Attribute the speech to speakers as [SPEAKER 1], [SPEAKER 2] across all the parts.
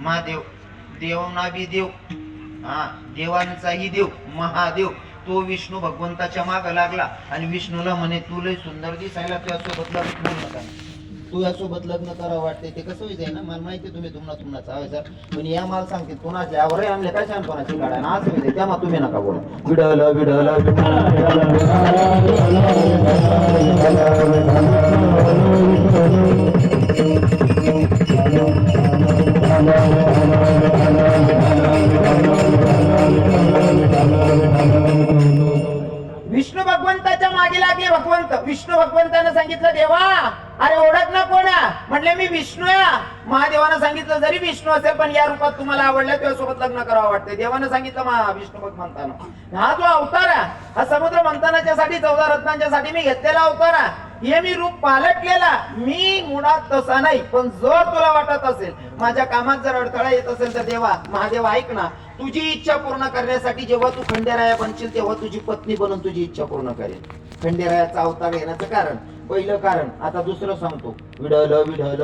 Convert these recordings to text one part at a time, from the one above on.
[SPEAKER 1] महादेव, देवना बी देव, हा देवांचाही देव महादेव, तो विष्णू भगवंताच्या माग लागला आणि विष्णूला म्हणे तू लय सुंदर दिसायला, तुझ्यासोबत लग्न नका, तुझ्यासोबत लग्न करावं वाटते. ते कसं होईल ना, मला माहिती तुम्ही तुम्हाला चावायचा, पण या मला सांगते कोणाच्या यावर आमले काय छान कोणाची काढा ना असं होईल, तेव्हा तुम्ही नका बोला. विडल विडल विष्णू भगवंताच्या मागे लागले भगवंत. विष्णू भगवंतानं सांगितलं देवा अरे ओळख ना कोणा, म्हटले मी विष्णू आहे. महादेवानं सांगितलं जरी विष्णू असेल पण या रूपात तुम्हाला आवडलं तुझ्यासोबत लग्न करावं वाटते. देवानं सांगितलं विष्णू भगवंतानं हा जो अवतार आहे हा समुद्र मंथनाच्या साठी 14 रत्नांच्या साठी मी घेतलेला अवतार आहे. हे मी रूप पालटलेला, मी मुळात तसा नाही. पण जर तुला वाटत असेल माझ्या कामात जर अडथळा येत असेल तर देवा महादेव ऐक ना, तुझी इच्छा पूर्ण करण्यासाठी जेव्हा तू खंडेराया बनशील तेव्हा तुझी पत्नी बनून तुझी इच्छा पूर्ण करेल. खंडेरायाचा अवतार घेण्याचं कारण पहिलं कारण आता दुसरं सांगतो. विडल विडल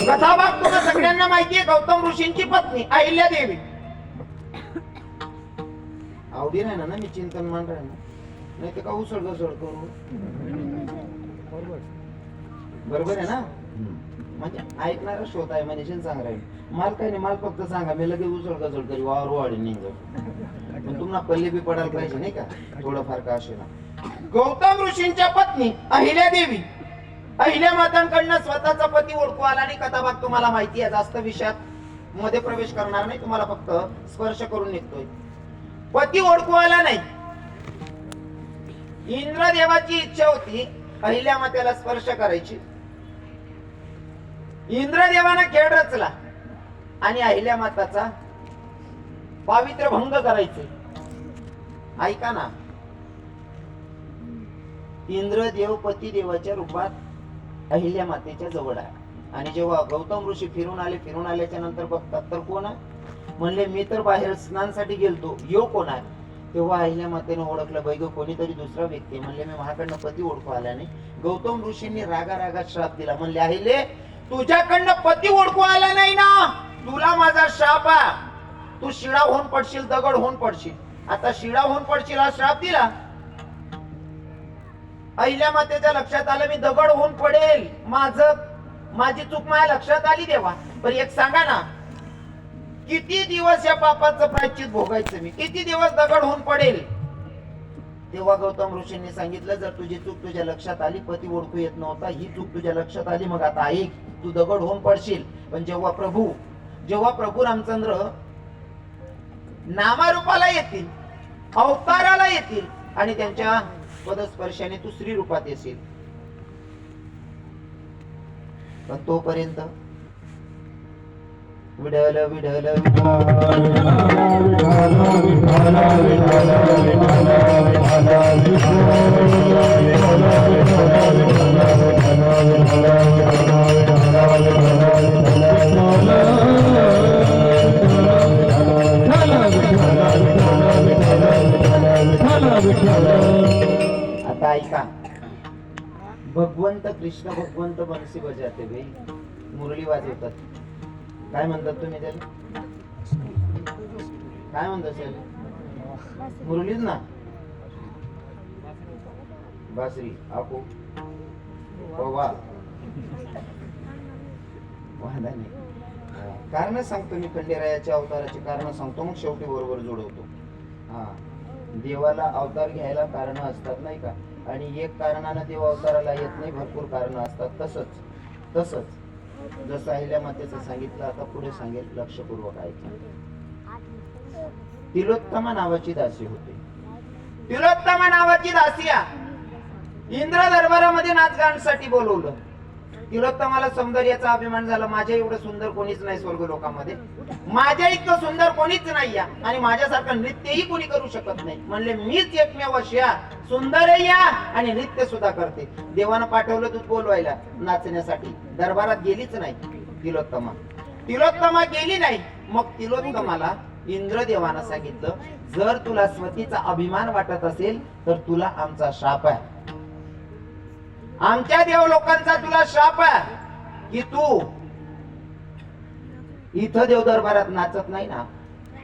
[SPEAKER 1] कथा भाग तुम्हाला सगळ्यांना माहितीये. गौतम ऋषींची पत्नी अहिल्या देवी. आवडी नाही ना मी चिंतन मांडणार नाही तर का उसळ घसळ करू. बरोबर आहे ना, म्हणजे ऐकणारा श्रोता आहे मनीषन सांग राहील. माल काय नाही, माल फक्त सांगा मी लगेच उसळ घसळ करी वावर वाढी नाही जाऊ. पण तुम्हाला पल्ले बी पडायला पाहिजे नाही का, थोडंफार का असे ना. गौतम ऋषींच्या पत्नी अहिल्या देवी. अहिल्या मातांकडनं स्वतःचा पती ओळखू आला आणि कथा भाग तुम्हाला माहिती आहे. जास्त विषयात मध्ये प्रवेश करणार नाही, तुम्हाला फक्त स्पर्श करून निघतोय. पती ओळखू आला नाही. इंद्रदेवाची इच्छा होती अहिल्या मातेला स्पर्श करायची. इंद्रदेवानं खेळ रचला आणि अहिल्या माताचा पावित्र्य भंग करायचे. ऐका ना, इंद्रदेव पती देवाच्या रूपात अहिल्या मातेच्या जवळ आहे. आणि जेव्हा गौतम ऋषी फिरून आल्याच्या नंतर बघतात तर कोण आहे, म्हणले मी तर बाहेर स्नानासाठी गेलतो, यो कोण आहे. तेव्हा अहिल्या मातेने ओळखलं बैग कोणीतरी दुसरा व्यक्ती. म्हणले मी माझ्याकडनं पती ओळखू आला नाही. गौतम ऋषींनी रागारागात श्राप दिला. म्हणले अहिले तुझ्याकडनं पती ओळखू आला नाही ना, तुला माझा शाप आहे. तू शिळा होऊन पडशील, दगड होऊन पडशील. आता शिळा होऊन पडशील हा श्राप दिला. अहिल्या मातेच्या लक्षात आलं मी दगड होऊन पडेल, माझी चूक माझ्या लक्षात आली देवा. पण एक सांगा ना, किती दिवस या पापाचं प्रायश्चित भोगायचं मी, किती दिवस दगड होऊन पडेल. तेव्हा गौतम ऋषींनी सांगितलं जर तुझी चूक तुझ्या लक्षात आली, पती ओळखू येत नव्हता, ही चूक तुझ्या लक्षात आली, मग आता ऐक तू दगड होऊन पडशील. पण जेव्हा प्रभू रामचंद्र नामारूपाला येतील, अवताराला येतील आणि त्यांच्या पदस्पर्शाने तू स्त्री रूपात येशील. पण तोपर्यंत विडल विडल आता ऐका, भगवंत कृष्ण भगवंत बंसी बजाते भाई, मुरली वाजवतात. काय म्हणतात तुम्ही त्याला, काय म्हणतात त्याला, मुरलीच ना, बासरी आपो वा नाही. कारण सांगतो मी, खंडेरायाच्या अवताराची कारण सांगतो, मग शेवटी बरोबर जोडवतो. हा, देवाला अवतार घ्यायला कारण असतात नाही का, आणि एक कारणानं देव अवताराला येत नाही, भरपूर कारण असतात. तसंच जसं अहिल्या मातेचं सांगितलं, आता पुढे सांगेल, लक्षपूर्वक ऐका. तिलोत्तमा नावाची दासी होती. तिलोत्तमा नावाची दासिया इंद्र दरबारामध्ये नाच गाण्यासाठी बोलवलं. तिलोत्तमाला सौंदर्याचा अभिमान झाला. माझ्या एवढं सुंदर कोणीच नाही स्वर्ग लोकांमध्ये, माझ्या इतकं सुंदर कोणीच नाही या, आणि माझ्यासारखं नृत्यही कोणी करू शकत नाही. म्हणले मीच एकमेव अशा सुंदर या आणि नृत्य सुद्धा करते. देवानं पाठवलं दूध बोलवायला नाचण्यासाठी, दरबारात गेलीच नाही तिलोत्तमा. तिलोत्तमा गेली नाही. मग तिलोत्तमाला इंद्रदेवानं सांगितलं, जर तुला स्वतीचा अभिमान वाटत असेल तर तुला आमचा शाप आहे, आमच्या देव लोकांचा तुला शाप आहे की तू इथं देव दरबारात नाचत नाही ना,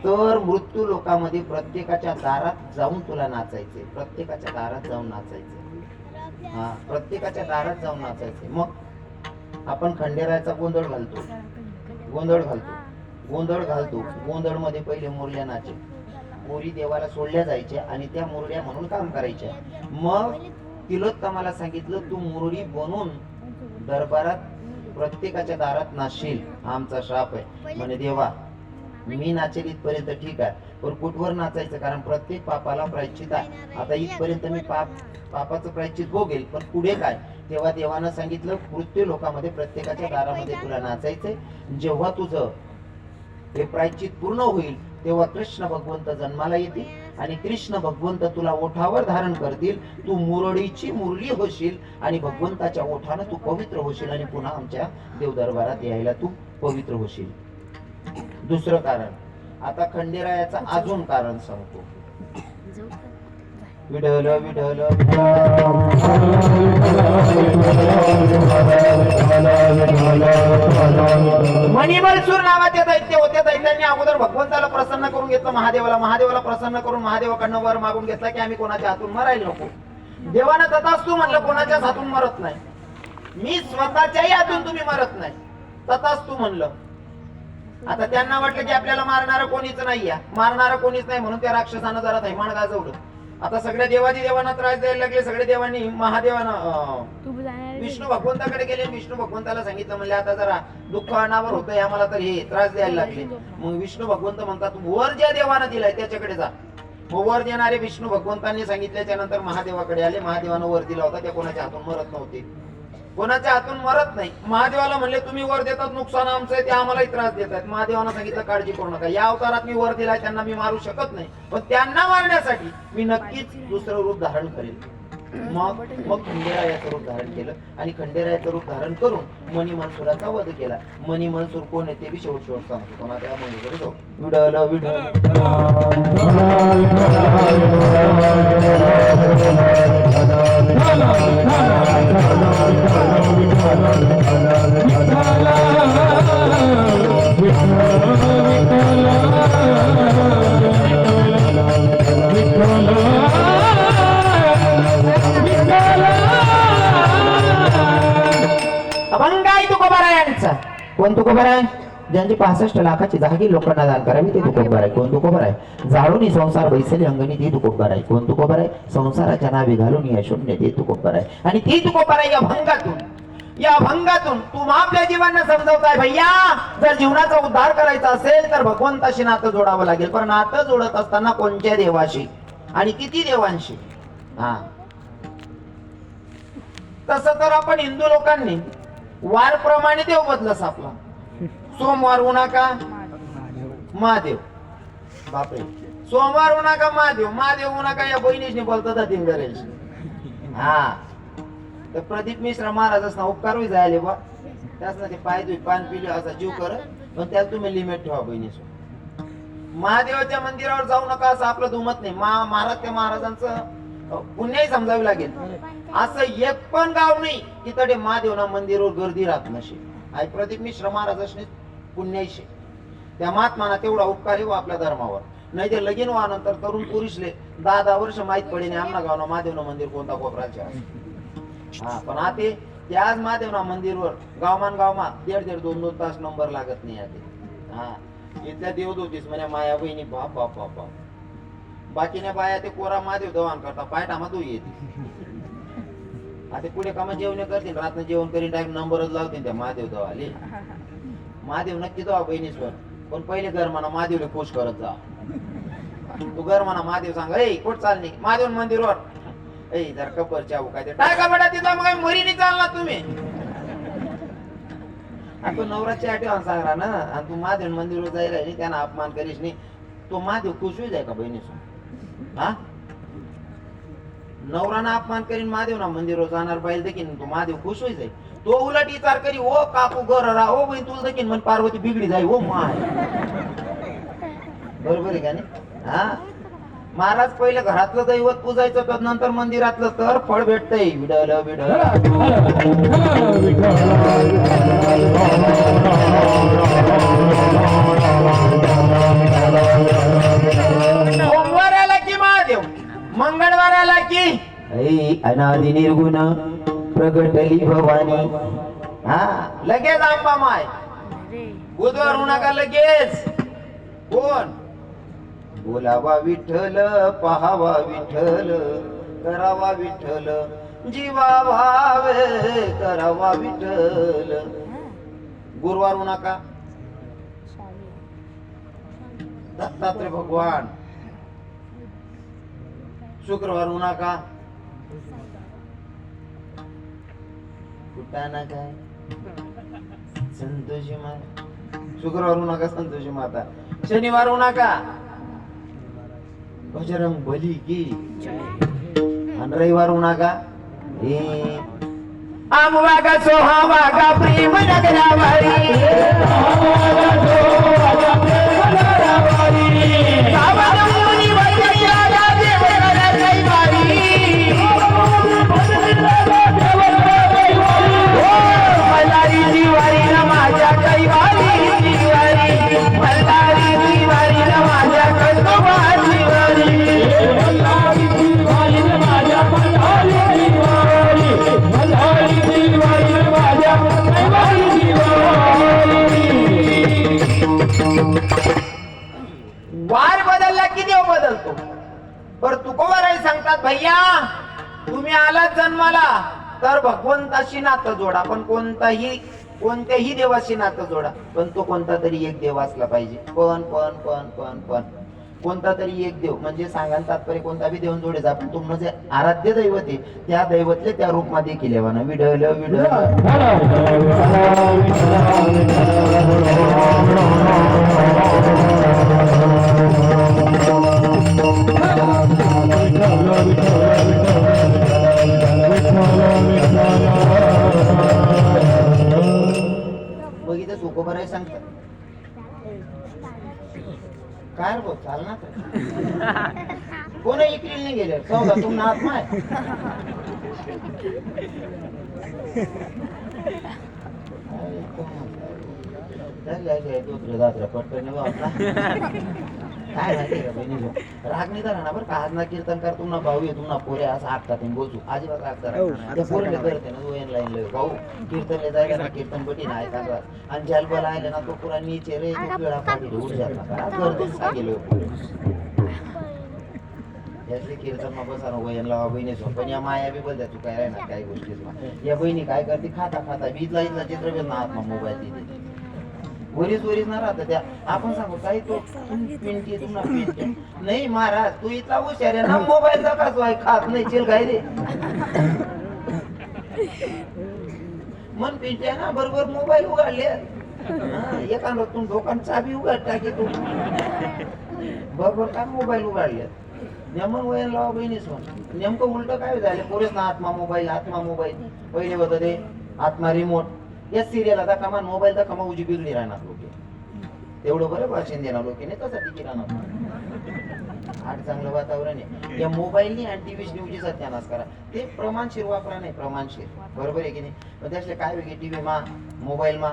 [SPEAKER 1] तर मृत्यू लोकामध्ये प्रत्येकाच्या दारात जाऊन तुला नाचायचे, प्रत्येकाच्या दारात जाऊन नाचायचे. हा, प्रत्येकाच्या दारात जाऊन नाचायचे. मग आपण खंडेरायाचा गोंधळ घालतो, गोंधळ मध्ये पहिले मुरल्या नाचे, मोरी देवाला सोडल्या जायच्या आणि त्या मुरड्या म्हणून काम करायच्या. मग तिलोत्तमाला सांगितलं, तू मुरडी बनून दरबारात प्रत्येकाच्या दारात नाचशील, आमचा शाप आहे. म्हणे देवा मी नाचेल इथपर्यंत ठीक आहे, पण कुठवर नाचायचं, कारण प्रत्येक पापाला प्रायश्चित आहे. आता इथपर्यंत मी पापाचं प्रायश्चित भोगेल, पण पुढे काय? तेव्हा देवानं सांगितलं, मृत्यू लोकांमध्ये प्रत्येकाच्या दारामध्ये तुला नाचायचंय. जेव्हा तुझं हे प्रायश्चित पूर्ण होईल तेव्हा कृष्ण भगवंत जन्माला येतील आणि कृष्ण भगवंत तुला ओठावर धारण करतील, तू मुरडीची मुरली होशील आणि भगवंताच्या ओठानं तू पवित्र होशील आणि पुन्हा आमच्या देवदरबारात यायला तू पवित्र होशील. दुसरं कारण, आता खंडेरायाचं अजून कारण सांगतो. विठ्ठल विठ्ठल मणिमलसूर नावाचे दैत्य होते. दैत्यांनी अगोदर भगवंताला प्रसन्न करून घेतलं, महादेवाला प्रसन्न करून महादेवाकडनं वर मागून घेतला की आम्ही कोणाच्या हातून मरायला नको. देवानं तथास्तु म्हणलं, कोणाच्याच हातून मरत नाही मी, स्वतःच्याही हातून तुम्ही मरत नाही, तथास्तु म्हणलं. आता त्यांना वाटलं की आपल्याला मारणारं कोणीच नाही, मारणारं कोणीच नाही, म्हणून त्या राक्षसानं जरा थैमान गाजवलं. आता सगळ्या देवादी देवांना त्रास द्यायला लागले. सगळे देवांनी महादेवानं विष्णू भगवंताकडे गेले. विष्णू भगवंताला सांगितलं, म्हणले आता जरा दुःख अनावर होतंय आम्हाला, तर हे त्रास द्यायला लागले. मग विष्णू भगवंत म्हणतात, वर ज्या देवानं दिलाय त्याच्याकडे जा. मग वर देणारे विष्णू भगवंतांनी सांगितल्याच्या नंतर महादेवाकडे आले. महादेवानं वर दिला होता, त्या कोणाच्या हातून मरत नव्हते, कोणाच्या हातून मरत नाही. महादेवाला म्हणले, तुम्ही वर देतात नुकसान आमचं आहे, ते आम्हालाही त्रास देतात. महादेवानं सांगितलं, काळजी करू नका, या अवतारात मी वर दिलाय, त्यांना मी मारू शकत नाही, पण त्यांना मारण्यासाठी मी नक्कीच दुसरं रूप धारण करेल. मग खंडेरायाचं रूप धारण केलं आणि खंडेरायाचं रूप धारण करून मणिमनसुराचा वध केला. मणिमनसूर कोण आहे ते बी शेवट सांगतो. कोणा त्या मणीकडे जाऊ. विठ्ठल विठ्ठल अभंग आहे तुकोबारायांचा. कोण तुकोबाराय? ज्यांची 65 लाखाची जागी लोकांना दान करावी ते तुकोबाराय. कोण तुकोबाराय? जाळून संसार बैसली अंगणी ती तुकोबाराय. कोण तुकोबाराय? संसाराच्या नावे घालून या शून्य ते तुकोबाराय. आणि ती तुकोबाराय या अभंगातून तू आपल्या जीवांना समजवताय, भैया जर जीवनाचा उद्धार करायचा असेल तर भगवंताशी नातं जोडावं लागेल. पण नातं जोडत असताना कोणत्या देवाशी आणि किती देवांशी? हा, तसं तर आपण हिंदू लोकांनी वार प्रमाणे देव बदलस आपला. सोमवार होऊ नका महादेव, बापरे, सोमवार होऊ नका महादेव, महादेव होऊ नका या बहिणीशी बोलतात दिंगरेश. हा, तर प्रदीप मिश्रा महाराज ना उपकार होई जायले बा, त्याच ना ते पाय दुई पान पिले असा जीव करत, पण त्याला तुम्ही लिमिट ठेवा बहिणीसोबत. महादेवाच्या मंदिरावर जाऊ नका असं आपलं दुमत नाही. महाराज त्या महाराजांचं पुण्याही समजावी लागेल. असं एक पण गाव नाही की तडे महादेवना मंदिरावर गर्दी राहत नसे. आई प्रदीप मिश्र महाराजांनी पुण्याशी त्या महात्माना तेवढा उपकार येऊ आपल्या धर्मावर. नाही ते लगीन व्हानंतर तरुण पुरुषले 10 वर्ष माहित पडे नाही आमना गावना महादेवना मंदिर कोणता कोपराचे आहे. हा, पण आता त्याच महादेवना मंदिरवर गावमान 1.5-2 तास नंबर लागत नाही आता. हा, इथल्या देवदूतीस म्हणे माया बहिणी बाप बाप बाप बाप. बाकीने बाया ते कोरा महादेव दवान करता, पाय टामा तू येते. आता पुढे कामा जेवण करतील, रात्र जेवण करीन, टाइम नंबरच लावतील त्या महादेव दवाले. महादेव नक्की दवा बहिणीसवर, पण पहिले घर म्हणा महादेवले खुश करत जा. तू घर म्हणा महादेव सांगा, ए कुठ चालली महादेव मंदिरवर, ए जर कपर चावू काय ते टाका बेटा तिथं, मग मरीने चालला तुम्ही. तू नवराची आठवण सांगा ना, आणि तू महादेव मंदिरवर जायला नाही, त्यांना अपमान करीस नाही, तो महादेव खुश होई जाय का बहिणीसोबत? हा, नवराना अपमान करीन महादेवना मंदिरवर जाणार पाहिजे देखील तो महादेव खुश होई जाई. तो उलट विचार करी, ओ काकू घर राहा, ओ बहीण तुला देखील म्हण पार्वती बिगडी जाई, ओ माय बरोबर आहे का नाही? हा, महाराज पहिले घरातलं दैवत पूजायचं, तदनंतर मंदिरातलं, तर फळ भेटतंय. विडल विडल सोमवार आला की महादेव, मंगळवार आला की अनादि निर्गुण प्रगटली भवानी. हा, लगेच आंबा माय. बुधवार होणार का लगेच कोण? बोलावा विठ्ठल, पहावा विठ्ठल, करावा विठ्ठल, जीवा भावे करावा विठ्ठल. गुरुवार होणार का दत्तात्रय भगवान. शुक्रवार होणार का कुटाणा काय संतोषी माता. शुक्रवार होणार का संतोषी माता. शनिवार होणार का बजरंग बली की. आणि रविवार होणार का आमवागा सोहावागा प्रेम नगरावारी. वार बदलला की देव बदलतो. पर तुकोबाराय सांगतात, भैया तुम्ही आलात जन्माला तर भगवंताशी नातं जोडा, पण कोणत्याही देवाशी नातं जोडा, पण तो कोणता तरी एक देव असला पाहिजे. पण पण पण पण पण कोणता तरी एक देव म्हणजे सांगायला तात्पर्य कोणता बी देऊन जोडे जा, पण तुमनं जे आराध्य दैवत आहे त्या दैवतले त्या रूप मध्ये केले म्हणा. विडल विडल मग इथे तुकोबाराय सांगतात काय बोल चाल ना कोण इकडे नाही गेले चौदा तुम आत्मा आहे. काय माहिती का बहिणी राग नाही राहणार बरं का. आज ना कीर्तन कर तुमना भाऊ आहे तुमना पोरे असं आखतात बोलू अजिबात आखतात पोरले करते ना दोन लाईन भाऊ कीर्तनले जायला ना कीर्तन बटी ना ऐका आणि जलबल आले ना तो पुरा नीचे रे तो वेळा पाठी उठ जात ना गर्दी सांगेल यातले कीर्तन मग बसा ना वयन लावा बहिणी पण या माया बी बोलतात तू काय राहणार काही गोष्टी. या बहिणी काय करते खाता खाता बीजला इथला चित्रवेद ना आत्मा मोबाईल तिथे वरीच ना राहत त्या. आपण सांगू काही तो पिंटी तुम्हाला पिंटी नाही महाराज तू इथला हुशार आहे ना मोबाईलचा का खात नाही चिल काय रे मन पिंटी आहे ना बरोबर मोबाईल उघडले एखादा तुम दोकान चाबी उघड टाकी तू बरोबर काय मोबाईल उघडले. नेमन वयन लावा बहिणी सोन नेमकं उलट काय झालं पुरेच ना आत्मा मोबाईल पहिले होतं ते आत्मा रिमोट. या सिरियल आता कमान मोबाईल तर कमा उजी बिगडी राहणार लोक तेवढं बरं भाषण देणार लोक नाही तसं राहणार. आठ चांगलं वातावरण आहे. या मोबाईलनी आणि टीव्ही उजी सत्यानाश करा ते प्रमाणशीर वापरा नाही प्रमाणशीर बरोबर आहे की नाही. पण त्यासले काय वेगळे टीव्ही मा मोबाईल मा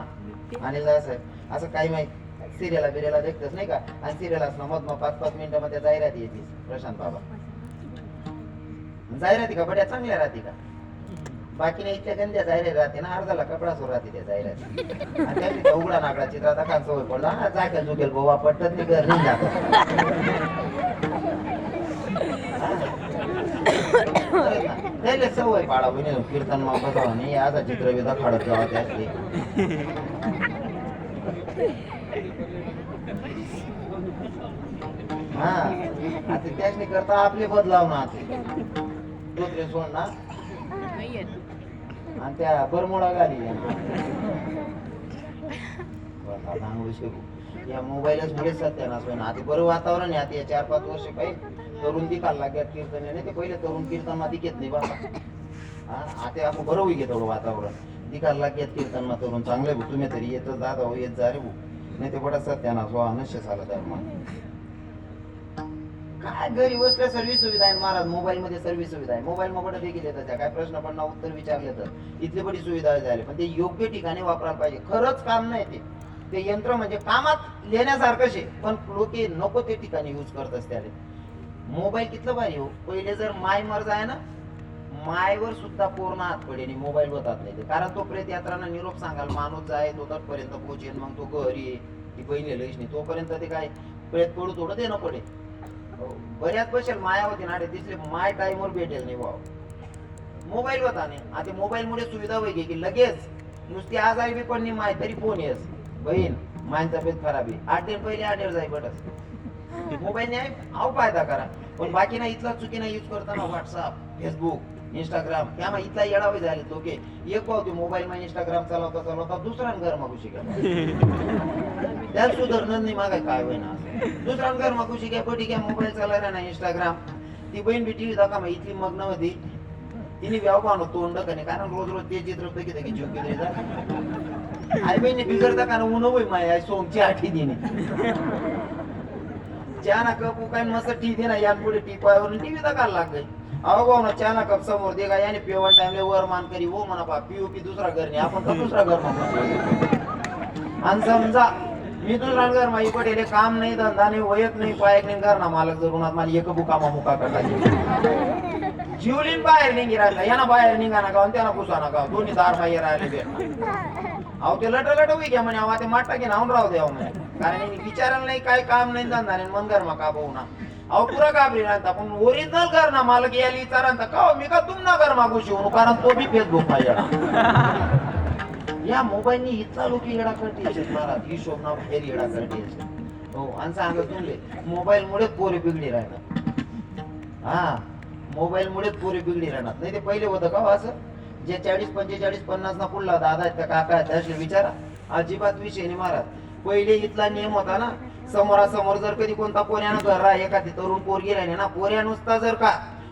[SPEAKER 1] आणि असं काही माहिती सिरियला बिरियला देखतच नाही का. आणि सिरियल असणं मग 5-5 मिनिटामध्ये जाहिराती येते. प्रशांत बाबा जाहिराती का बड्या चांगल्या राहते का बाकी नाही इतक्या गंद्या जाहिरात राहते ना अर्धाला कपडा सुरू राहते त्या जाहिराती. उघडा नागडा चित्रात का सवय पडला ना जाकेल झुकेल बोवा पटत नाही घर नाही जात त्याला सवय पाडा बहिणी कीर्तन मा बघावं नाही आता चित्रविधा काढत जावा त्यातली. हा आता त्याचनी करता आपले बदलाव ना दुसरे सोड ना आणि त्या बरमोडा गाडी या मोबाईलच मुळे सत्यानाश होईना. आता बरं वातावरण आहे आता या 4-5 वर्ष काही तरुण दिकायला लागल्यात कीर्तन नाही ते पहिले तरुण कीर्तन मध्ये घेत नाही बाबा. आता आपण बरं होई घेतो वातावरण दिकायला लागल्यात कीर्तन मा तरुण चांगले तुम्ही तरी येत जा येत जा रे नाही ते बडा सत्यानाश व्हा नशे झाला धर्म
[SPEAKER 2] काय घरी बसल्या सर्व्हिस सुविधा आहे महाराज. मोबाईल मध्ये सर्व्हिस सुविधा आहे. मोबाईल मध्ये देखील येतात त्या काय प्रश्न पण उत्तर विचारले तर इथली बडी सुविधा झाली. पण ते योग्य ठिकाणी वापरायला पाहिजे. खरंच काम नाही ते यंत्र म्हणजे कामात लेण्यासारखं शे, पण लोक नको ते ठिकाणी युज करत असते. मोबाईल कितलं भारी हो. पहिले जर माय मर्ज आहे ना, मायवर सुद्धा पूर्ण हात पडे आणि मोबाईल होतात नाही. कारण तो प्रेत यात्रांना निरोप सांगाल माणूस जाय तो तटपर्यंत पोहोचेल, मग तो घरी ती बहिणी लईच नाही तोपर्यंत ते काय प्रेत पडू थोडं देणं पडे. बऱ्याच बसेल माया होती ना तिसरे माय टाइमवर भेटेल नाही भाऊ. मोबाईल होता नाही. आता मोबाईल मुळे सुविधा होई की लगेच नुसती आजारी बी पण नाही माय तरी फोन येस बहीण मायचा तब्येत खराब आहे 8 दिन पहिले 8 जाई बटस मोबाईल नाही आव फायदा करा. पण बाकी ना इथला चुकीना युज करताना व्हॉट्सअप फेसबुक इंस्टाग्राम त्यामुळे इथला येडावे झाले लोक. एक पावते मोबाईल मध्ये इंस्टाग्राम चालवता दुसरा घर मागू शिकाय त्याला सुधारणं नाही मागाय काय होईना. दुसरा घर मागू शिकाय पटी काय मोबाईल चालवला ना इंस्टाग्राम. ती बहीण बी टीव्ही दाखवा मग इथली मग्न होती तिने व्याव तोंड कने कारण रोज रोज ते चित्र पैकी जोग्य आई बहिणी बिघडता कारण ऊन होई माय सोमची आठी दिने चहा कप काय मस्त टी दे ना या पुढे टी पायावरून टीव्ही दाखवायला लागतंय. अहो भाऊ ना चहा कप समोर दे का याने पेवण टाइमले वर मान करी हो म्हणा पा पी दुसरा घर नाही आपण तर दुसरा घर म्हणतो. आणि समजा मी दुसरा घर माही पडेल काम नाही धंदा नाही वयक नाही पायक नाही घर ना मालक जर उन्हात मला एक बुकामा मुका करता जीवलीन बाहेर निघी राहिला याना बाहेर निघा ना गाव त्यांना पुसा ना गाव दोन्ही दार बाहेर राहिले. अहो ते लट होई घ्या म्हणे अहो ते माटा घे नाहून राहू द्या म्हणे कारण विचारायला नाही काय काम नाही धंदा नाही मन घर मा का भाऊ ना अहो पुरा घाबरी राहता पण ओरिजिनल घर ना मालक यायला विचारांता का मी का तुम ना घर मागू शिवू कारण तो बी फेसबुक पाहिजे. या मोबाईलनी इतका लोक येडा करते महाराज हिशोब ना बाहेर येडा करते. हो आणि सांगत तुमले मोबाईल मुळे पोरे बिगडी राहणार. हा मोबाईल मुळे पोरे बिगडी राहणार नाही. ते पहिले होतं का असं जे 40 45 50 ना पुढला दादा आहेत का काका आहेत त्याचे विचारा अजिबात विषय नाही महाराज. पहिले इथला नियम होता ना समोरासमोर जर कधी कोणता पोऱ्यानं घर राहा एखादी तरुण पोरगी राहिली ना पोऱ्या नुसता जर का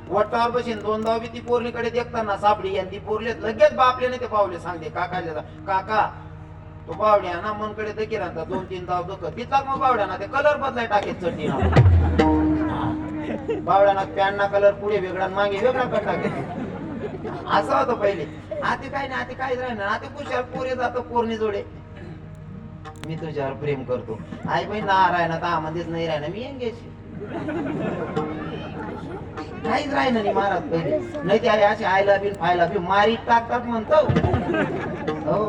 [SPEAKER 2] वट्टावर बशीन दोनदा बी ती पोरणीकडे देखताना सापडी आणि ती पोरले लगेच बापले नाही ते पावले सांगते काका तो बावड्या ना मनकडे देखील राहतात 2-3 ताव दुख तिथला मग बावड्या ना ते कलर बदलाय टाकेत चटणी ना बावड्या ना पॅन्ट ना कलर पुढे वेगळा मागे वेगळा कर टाकेत असं होतं पहिले. आता काय नाही आता काहीच राहणार. आता कुशाल पोरे जातो पोरणी जोडे मी तुझ्यावर प्रेम करतो आई बहीण ना राहणार तर आमध्येच नाही राहणार मी एंगेज काहीच राहिलं नाही महाराज. पहिले नाही ते असे आयला बी फायला बी मारी टाकतात म्हणतो. हो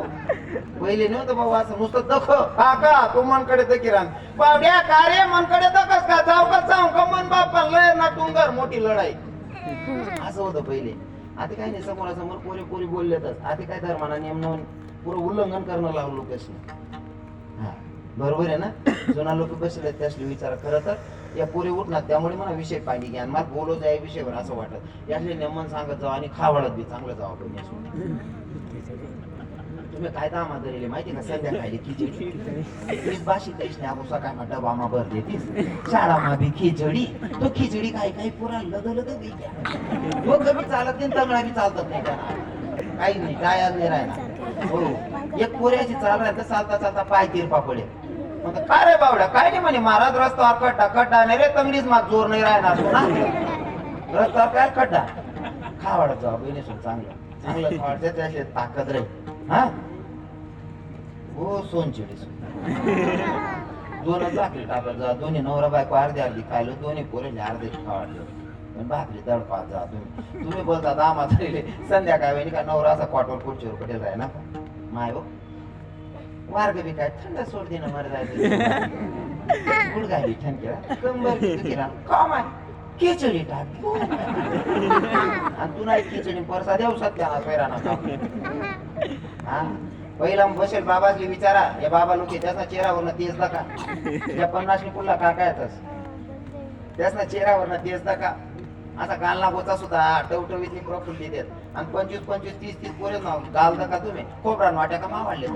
[SPEAKER 2] पहिले नव्हतं बाबा असं नुसतं दख काका तो मनकडे दखी राहण बावड्या का रे मनकडे दखस का जाऊ का जाऊ का मन बाप्पा लय ना टुंगर मोठी लढाई असं होतं पहिले. आता काय नाही समोरासमोर पोरी बोललेतच. आता काय धर्माना नियम नवीन पुरं उल्लंघन करणं लागलो कशी. हा बरोबर आहे ना. जुना लोक बसले त्यासले विचार खरं तर या पोरी उठणार त्यामुळे मला विषय पाहिजे घ्या मला बोलू जाय विषयावर असं वाटत यातले नेमन सांगत जाऊ आणि खावाडत बी चांगलं जावं बहिणी. तुम्ही काय दामा धरले माहिती का संध्याकाळी खिचडी बाशी तरीच नाही आपण सकाळ डबा मा भर देतीस शाळा मा बी खिचडी तो खिचडी काही पुरा लद तो कमी चालत नाही तंगडा बी चालतात नाही त्यांना काही नाही काय नाही राहणार. हो एक पोऱ्याची चाल राहतं चालता पाय तिरपा पडेल मग काय रे बावड्या काय नाही म्हणे महाराज रस्ता खड्डा नाही रे तंगडीच माग जोर नाही राहणार तू ना रस्ता काय खड्डा खावाडत जाऊ बहिणी चांगलं खावाडते त्याचे ताकद राहील. हा हो सोनचिडी दोन भाकरी टाकत जा दोन्ही नवरा बायको अर्धी खायलो दोन्ही पोरेले अर्धे खावाडलं पण भाकरी दडपात जा तुम्ही बोलता दामा तरी संध्याकाळ वेळी का नवरा असा क्वाटवर खुर्चीवर कुठे जाय ना माय हो मार्ग बी काय थंड सोडते ना मर जायचं गुडघा बी ठणके कंबर का माय खिचडी टाक आणि तू नाही खिचडी परसा देऊ शकते ना पैराना. हा पहिला बसेल बाबाजी विचारा या बाबा लोक त्याचा चेहऱ्यावर तेच दाखा त्या 50 पुढला काका येतच त्याचा चेहऱ्यावर तेच दाखा असा गालना गोचा सुद्धा टवटवीतली प्रफुल्ली देत आणि 25 30 पोरे गाल दाखा तुम्ही खोबरान वाट्या का मावाडले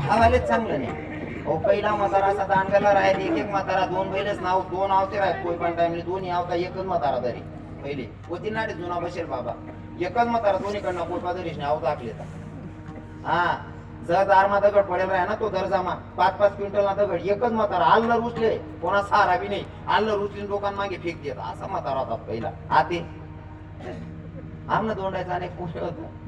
[SPEAKER 2] खावालेच चांगलं नाही. हो पहिला म्हातारा असा दांडगाला राहिले एक म्हातारा 2 बैलच नाव 2 आवते राहत कोई पण टाइमले दोन्ही आवता एकच म्हातारा तरी पहिले होती नाटे जुना बसेल बाबा एकच म्हातारा दोन्हीकडनं कोई पादरीश नाव दाखले. हा जर दारमा दगड पडेल राहा ना तो दर्जामा 5-5 क्विंटलना दगड एकच म्हातारा आल्लर उचले कोणा सहारा बी नाही आल्लर उचलीन लोकांमागे फेक देत असा म्हातारा होता पहिला आते आमनं दोंडायचा अनेक कोणी होतं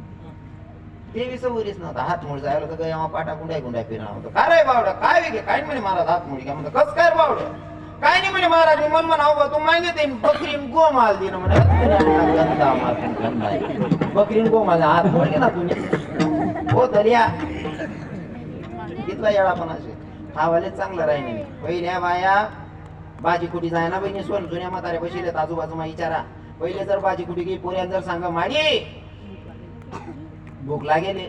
[SPEAKER 2] ते विसवरीच नव्हता हात मुळ जायला तर गया पाटा गुंडाय फिरणं होतं काय रे बावडा काय वेगळे काय म्हणे महाराज हात मुळी काय म्हणतो कस काय बावड्या काय नाही म्हणे महाराज मी मन म्हणावं तू मागिते बकरीन गो माल दिन म्हणे गंदा माल बकरीन गो माल हात मुळी ना तुम्ही हो दर्या इथला येळा पण असे खावाले चांगलं राही नाही पहिल्या बाया भाजी कुठी जाय ना बहिणी सोन जुन्या म्हाताऱ्या बसले आजूबाजूमा विचारा पहिले जर भाजी कुठी गेली पोऱ्या जर सांगा माडी भूक लागेले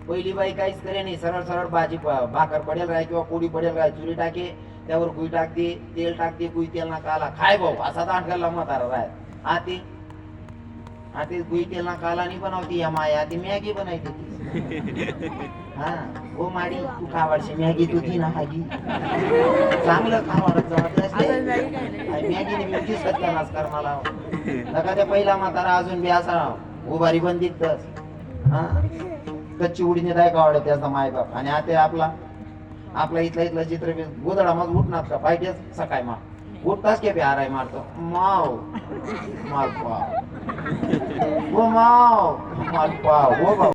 [SPEAKER 2] पहिली बाई काहीच करे नाही सरळ सरळ भाजी भाकर पडेल राय किंवा पोळी पडेल राय चुरी टाके त्यावर गुई टाकते तेल टाकते गुई तेल ना काला खाय भाऊ असा दांड घालला म्हातारा राय आते गुई तेल ना काला नाही बनवती या माया ती मॅगी बनायची हा हो माडी तू खावाडशी मॅगी तू ती ना हागी चांगलं खावाडत मॅगीने मी सत्यानाश मला नका त्या पहिला म्हातारा अजून बी असा उभारी बंद दिसतच हा कच्ची उडीने काय आवडत त्याचा माय बाप आणि आता आपला इथला चित्र गोदडा मग उठणार का पाहिजेच सकाळी मा उठताच के हाराय मारतो माव माल पाव हो माव माल पाव हो भाऊ